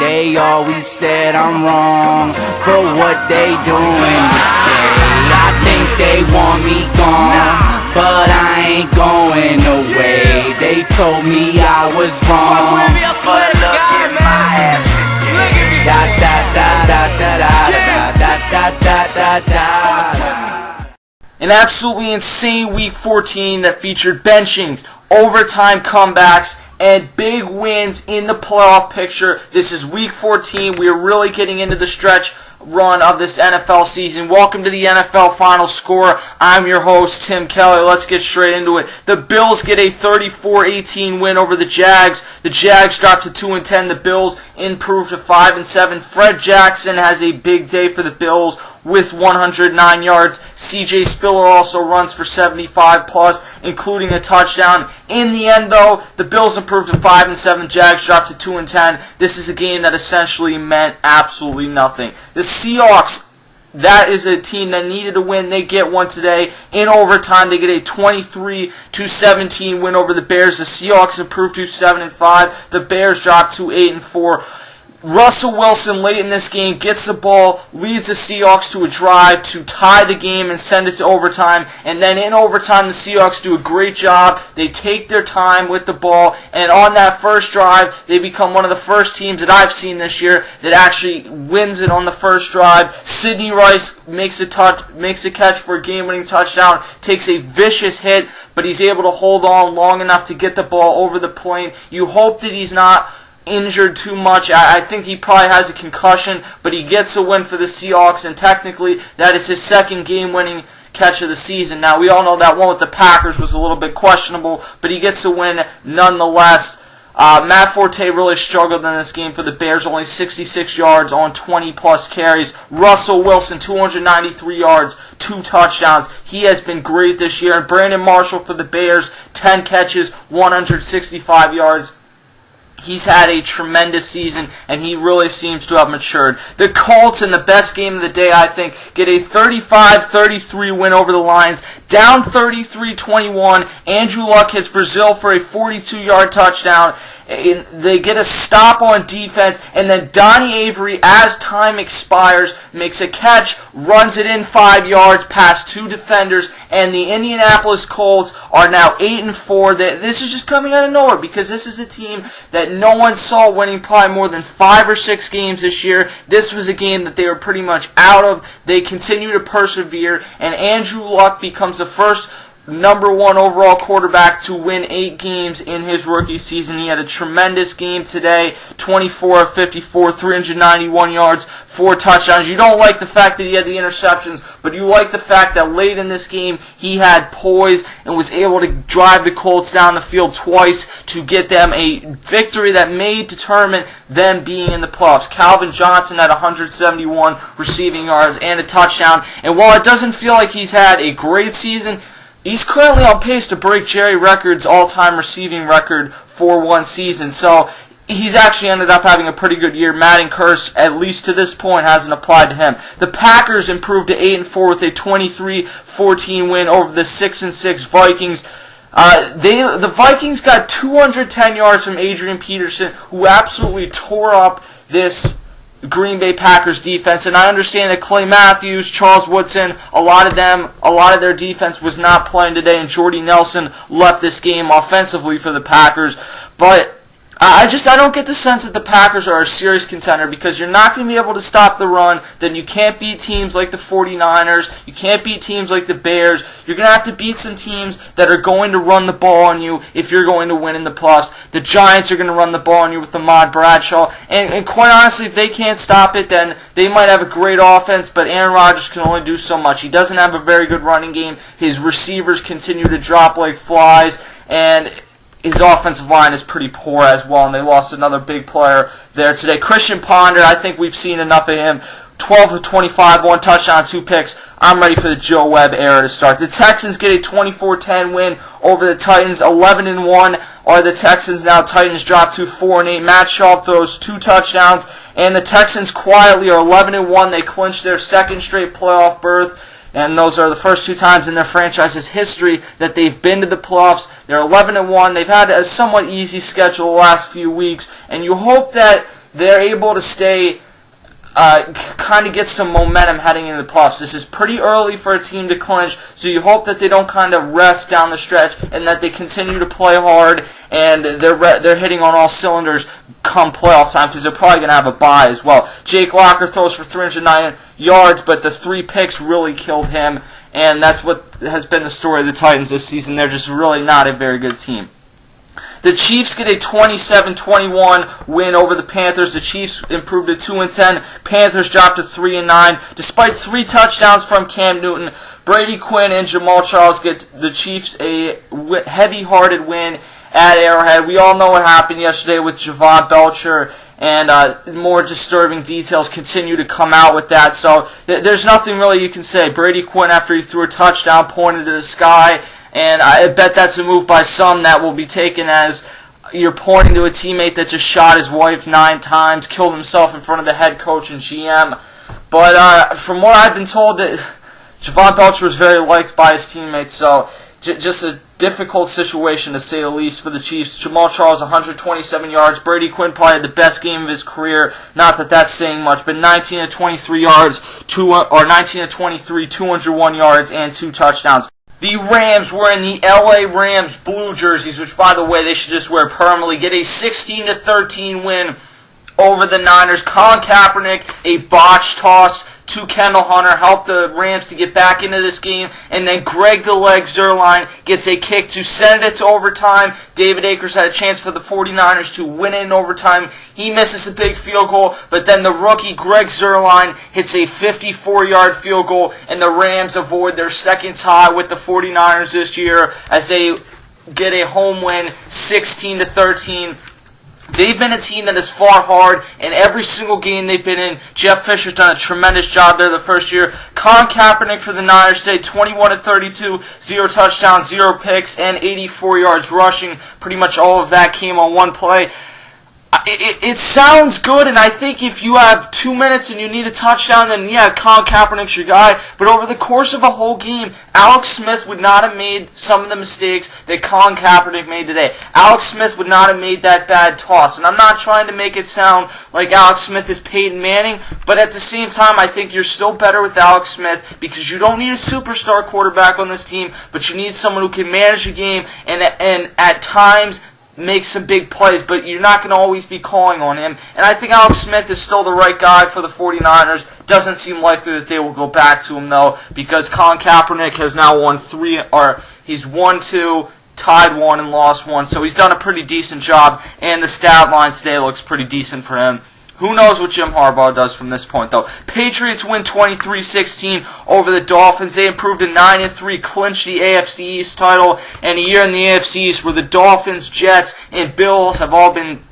They always said I'm wrong, but what they doing today? I think they want me gone, but I ain't going away. They told me I was wrong, but look at my ass today. Da da da da da da da da da da. An absolutely insane Week 14 that featured benchings, overtime comebacks, and big wins in the playoff picture. This is Week 14. We are really getting into the stretch run of this NFL season. Welcome to the NFL Final Score. I'm your host, Tim Kelly. Let's get straight into it. The Bills get a 34-18 win over the Jags. The Jags drop to 2-10. The Bills improve to 5-7. Fred Jackson has a big day for the Bills with 109 yards. CJ Spiller also runs for 75 plus, including a touchdown. In the end, though, the Bills improved to 5-7. Jags drop to 2-10. This is a game that essentially meant absolutely nothing. The Seahawks, that is a team that needed a win. They get one today. In overtime, they get a 23-17 win over the Bears. The Seahawks improved to 7-5. The Bears drop to 8-4. Russell Wilson, late in this game, gets the ball, leads the Seahawks to a drive to tie the game and send it to overtime. And then in overtime, the Seahawks do a great job. They take their time with the ball, and on that first drive, they become one of the first teams that I've seen this year that actually wins it on the first drive. Sidney Rice makes a catch for a game-winning touchdown, takes a vicious hit, but he's able to hold on long enough to get the ball over the plane. You hope that he's not injured too much. I think he probably has a concussion, but he gets a win for the Seahawks, and technically that is his second game-winning catch of the season. Now, we all know that one with the Packers was a little bit questionable, but he gets a win nonetheless. Matt Forte really struggled in this game for the Bears, only 66 yards on 20-plus carries. Russell Wilson, 293 yards, 2 touchdowns. He has been great this year. And Brandon Marshall for the Bears, 10 catches, 165 yards. He's had a tremendous season, and he really seems to have matured. The Colts, in the best game of the day, I think, get a 35-33 win over the Lions. Down 33-21, Andrew Luck hits Brazil for a 42-yard touchdown. They get a stop on defense, and then Donnie Avery, as time expires, makes a catch, runs it in 5 yards past 2 defenders, and the Indianapolis Colts are now 8-4. This is just coming out of nowhere because this is a team that no one saw winning probably more than 5 or 6 games this year. This was a game that they were pretty much out of. They continue to persevere, and Andrew Luck becomes the first number 1 overall quarterback to win 8 games in his rookie season. He had a tremendous game today, 24 of 54, 391 yards, 4 touchdowns. You don't like the fact that he had the interceptions, but you like the fact that late in this game he had poise and was able to drive the Colts down the field twice to get them a victory that may determine them being in the playoffs. Calvin Johnson had 171 receiving yards and a touchdown, and while it doesn't feel like he's had a great season, he's currently on pace to break Jerry Record's all-time receiving record for one season. So he's actually ended up having a pretty good year. Madden curse, at least to this point, hasn't applied to him. The Packers improved to 8-4 with a 23-14 win over the 6-6 Vikings. The Vikings got 210 yards from Adrian Peterson, who absolutely tore up this Green Bay Packers defense, and I understand that Clay Matthews, Charles Woodson, a lot of their defense was not playing today, and Jordy Nelson left this game offensively for the Packers, but I don't get the sense that the Packers are a serious contender because you're not going to be able to stop the run. Then you can't beat teams like the 49ers. You can't beat teams like the Bears. You're going to have to beat some teams that are going to run the ball on you if you're going to win in the playoffs. The Giants are going to run the ball on you with Ahmad Bradshaw. And quite honestly, if they can't stop it, then they might have a great offense, but Aaron Rodgers can only do so much. He doesn't have a very good running game. His receivers continue to drop like flies, and his offensive line is pretty poor as well, and they lost another big player there today. Christian Ponder, I think we've seen enough of him. 12 of 25, 1 touchdown, 2 picks. I'm ready for the Joe Webb era to start. The Texans get a 24-10 win over the Titans. 11-1 are the Texans now. Titans drop to 4-8. Matt Schaub throws 2 touchdowns, and the Texans quietly are 11-1. They clinch their second straight playoff berth. And those are the first 2 times in their franchise's history that they've been to the playoffs. They're 11-1. They've had a somewhat easy schedule the last few weeks, and you hope that they're able to stay, kind of get some momentum heading into the playoffs. This is pretty early for a team to clinch, so you hope that they don't kind of rest down the stretch and that they continue to play hard and they're hitting on all cylinders come playoff time, because they're probably going to have a bye as well. Jake Locker throws for 309 yards, but the 3 picks really killed him, and that's what has been the story of the Titans this season. They're just really not a very good team. The Chiefs get a 27-21 win over the Panthers. The Chiefs improved to 2-10. Panthers dropped to 3-9. Despite 3 touchdowns from Cam Newton, Brady Quinn and Jamal Charles get the Chiefs a heavy-hearted win at Arrowhead. We all know what happened yesterday with Javon Belcher, and more disturbing details continue to come out with that. So there's nothing really you can say. Brady Quinn, after he threw a touchdown, pointed to the sky, and I bet that's a move by some that will be taken as you're pointing to a teammate that just shot his wife 9 times, killed himself in front of the head coach and GM. But from what I've been told, that Javon Belcher was very liked by his teammates, so just a difficult situation to say the least for the Chiefs. Jamal Charles, 127 yards. Brady Quinn probably had the best game of his career. Not that that's saying much, but 19 of 23 yards, 19 of 23, 201 yards, and 2 touchdowns. The Rams were in the LA Rams blue jerseys, which, by the way, they should just wear permanently. Get a 16-13 win over the Niners. Colin Kaepernick, a botched toss to Kendall Hunter, helped the Rams to get back into this game, and then Greg the Leg Zuerlein gets a kick to send it to overtime. David Akers had a chance for the 49ers to win it in overtime. He misses a big field goal, but then the rookie Greg Zuerlein hits a 54-yard field goal, and the Rams avoid their second tie with the 49ers this year as they get a home win, 16-13. They've been a team that has fought hard in every single game they've been in. Jeff Fisher's done a tremendous job there the first year. Colin Kaepernick for the Niners stayed 21-32, 0 touchdowns, 0 picks, and 84 yards rushing. Pretty much all of that came on one play. It sounds good, and I think if you have 2 minutes and you need a touchdown, then yeah, Colin Kaepernick's your guy. But over the course of a whole game, Alex Smith would not have made some of the mistakes that Colin Kaepernick made today. Alex Smith would not have made that bad toss. And I'm not trying to make it sound like Alex Smith is Peyton Manning, but at the same time, I think you're still better with Alex Smith because you don't need a superstar quarterback on this team, but you need someone who can manage a game and at times make some big plays, but you're not going to always be calling on him. And I think Alex Smith is still the right guy for the 49ers. Doesn't seem likely that they will go back to him, though, because Colin Kaepernick has now won 3, or he's won 2, tied 1, and lost 1. So he's done a pretty decent job, and the stat line today looks pretty decent for him. Who knows what Jim Harbaugh does from this point, though. Patriots win 23-16 over the Dolphins. They improved to 9-3, clinched the AFC East title, and a year in the AFC East where the Dolphins, Jets, and Bills have all been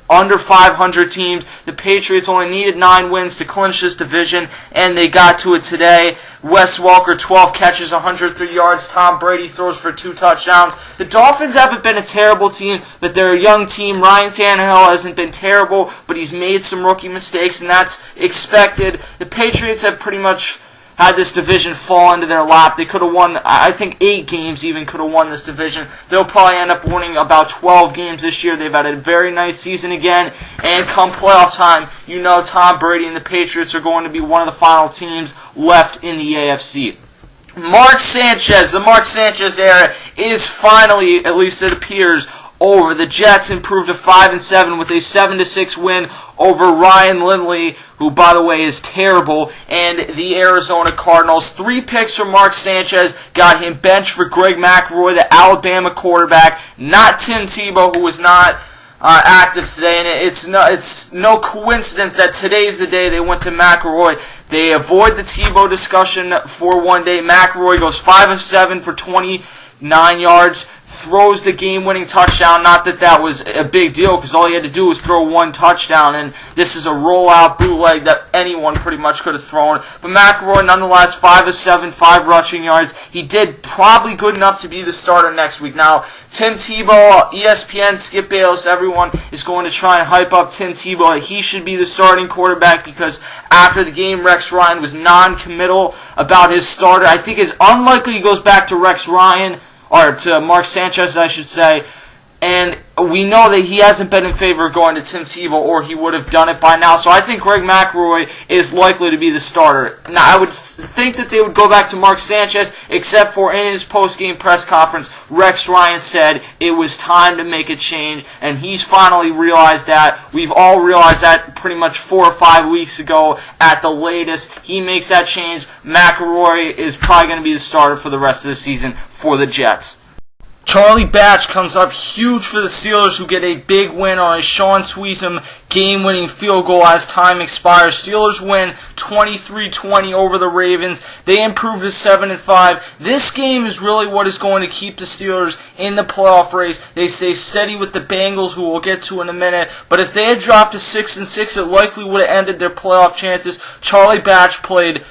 under 500 teams. The Patriots only needed 9 wins to clinch this division, and they got to it today. Wes Welker, 12 catches, 103 yards. Tom Brady throws for 2 touchdowns. The Dolphins haven't been a terrible team, but they're a young team. Ryan Tannehill hasn't been terrible, but he's made some rookie mistakes, and that's expected. The Patriots have pretty much had this division fall into their lap. They could have won, I think 8 games even could have won this division. They'll probably end up winning about 12 games this year. They've had a very nice season again, and come playoff time, you know Tom Brady and the Patriots are going to be one of the final teams left in the AFC. Mark Sanchez, the Mark Sanchez era is finally, at least it appears, over. The Jets improved to 5-7 with a 7-6 win over Ryan Lindley, who, by the way, is terrible, and the Arizona Cardinals. 3 picks from Mark Sanchez got him benched for Greg McElroy, the Alabama quarterback, not Tim Tebow, who was not active today, and it's no coincidence that today's the day they went to McElroy. They avoid the Tebow discussion for one day. McElroy goes 5-7 for 29 yards, throws the game-winning touchdown. Not that that was a big deal, because all he had to do was throw 1 touchdown, and this is a rollout bootleg that anyone pretty much could have thrown. But McElroy, nonetheless, 5-7, 5 rushing yards. He did probably good enough to be the starter next week. Now, Tim Tebow, ESPN, Skip Bayless, everyone is going to try and hype up Tim Tebow. He should be the starting quarterback because after the game, Rex Ryan was non-committal about his starter. I think it's unlikely he goes back to Rex Ryan, or to Mark Sanchez, I should say. and we know that he hasn't been in favor of going to Tim Tebow, or he would have done it by now. So I think Greg McElroy is likely to be the starter. Now, I would think that they would go back to Mark Sanchez, except for in his post-game press conference, Rex Ryan said it was time to make a change, and he's finally realized that. We've all realized that pretty much 4 or 5 weeks ago at the latest. He makes that change. McElroy is probably going to be the starter for the rest of the season for the Jets. Charlie Batch comes up huge for the Steelers, who get a big win on a Sean Sweezum game-winning field goal as time expires. Steelers win 23-20 over the Ravens. They improve to 7-5. This game is really what is going to keep the Steelers in the playoff race. They stay steady with the Bengals, who we'll get to in a minute. But if they had dropped to 6-6, it likely would have ended their playoff chances. Charlie Batch played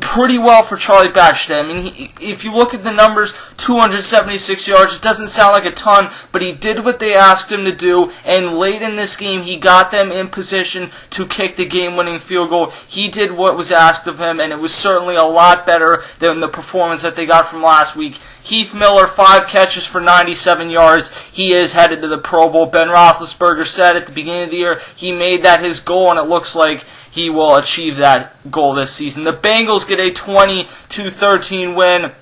pretty well for Charlie Batch today. I mean, if you look at the numbers, 276 yards, it doesn't sound like a ton, but he did what they asked him to do, and late in this game, he got them in position to kick the game-winning field goal. He did what was asked of him, and it was certainly a lot better than the performance that they got from last week. Heath Miller, 5 catches for 97 yards. He is headed to the Pro Bowl. Ben Roethlisberger said at the beginning of the year he made that his goal, and it looks like he will achieve that goal this season. The Bengals get a 20-13 win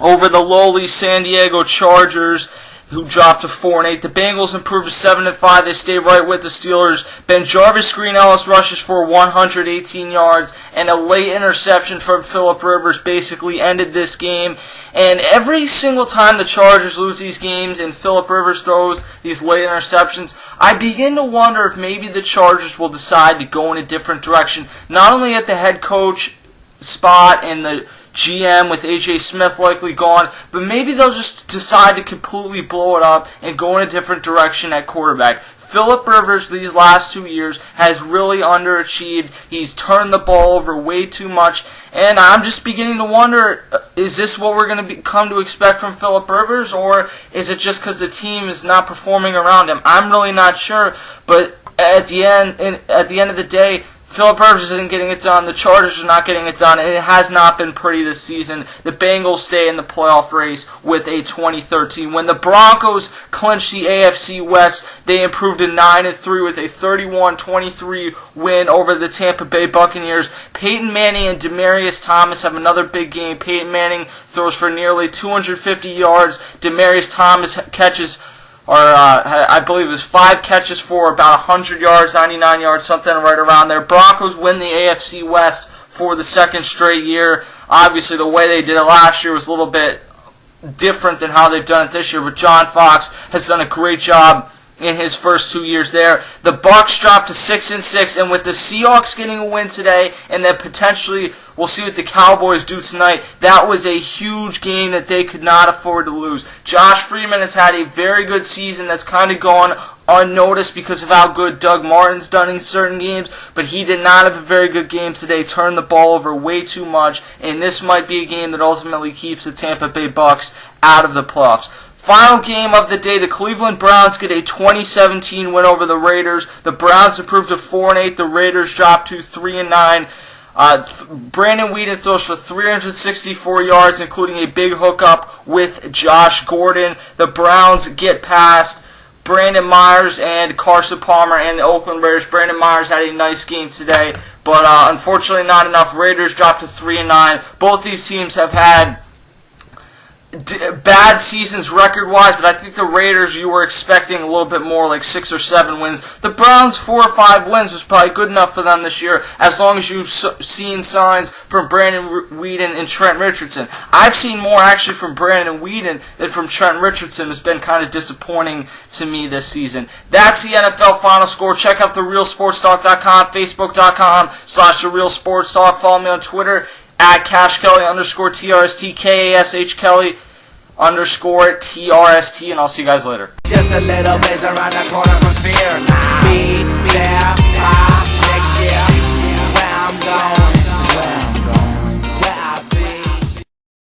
over the lowly San Diego Chargers, who dropped to 4-8. The Bengals improved to 7-5. They stay right with the Steelers. Ben Jarvis Green Ellis rushes for 118 yards, and a late interception from Phillip Rivers basically ended this game. And every single time the Chargers lose these games and Phillip Rivers throws these late interceptions, I begin to wonder if maybe the Chargers will decide to go in a different direction, not only at the head coach spot and the GM with A.J. Smith likely gone, but maybe they'll just decide to completely blow it up and go in a different direction at quarterback. Phillip Rivers these last 2 years has really underachieved. He's turned the ball over way too much, and I'm just beginning to wonder, is this what we're going to come to expect from Phillip Rivers, or is it just because the team is not performing around him? I'm really not sure, but at the end of the day, Phillip Rivers isn't getting it done. The Chargers are not getting it done, and it has not been pretty this season. The Bengals stay in the playoff race with a 20-13 win. The Broncos clinched the AFC West. They improved to 9-3 with a 31-23 win over the Tampa Bay Buccaneers. Peyton Manning and Demaryius Thomas have another big game. Peyton Manning throws for nearly 250 yards. Demaryius Thomas catches, I believe it was 5 catches for about 100 yards, 99 yards, something right around there. Broncos win the AFC West for the second straight year. Obviously, the way they did it last year was a little bit different than how they've done it this year, but John Fox has done a great job in his first 2 years there. The Bucs dropped to 6-6, and with the Seahawks getting a win today, and then potentially we'll see what the Cowboys do tonight, that was a huge game that they could not afford to lose. Josh Freeman has had a very good season that's kind of gone unnoticed because of how good Doug Martin's done in certain games, but he did not have a very good game today, turned the ball over way too much, and this might be a game that ultimately keeps the Tampa Bay Bucs out of the playoffs. Final game of the day, the Cleveland Browns get a 20-17 win over the Raiders. The Browns improved to 4-8. The Raiders dropped to 3-9. Brandon Weeden throws for 364 yards, including a big hookup with Josh Gordon. The Browns get past Brandon Myers and Carson Palmer and the Oakland Raiders. Brandon Myers had a nice game today, but unfortunately not enough. Raiders dropped to 3-9. Both these teams have had bad seasons record-wise, but I think the Raiders, you were expecting a little bit more, like 6 or 7 wins. The Browns, 4 or 5 wins was probably good enough for them this year, as long as you've seen signs from Brandon Weeden and Trent Richardson. I've seen more actually from Brandon Weeden than from Trent Richardson, who's been kind of disappointing to me this season. That's the NFL Final Score. Check out therealsportstalk.com, facebook.com/therealsportstalk. Follow me on Twitter at CashKelly_TRST, KASH Kelly _TRST, and I'll see you guys later. Just a little ways around the corner from fear. Be there,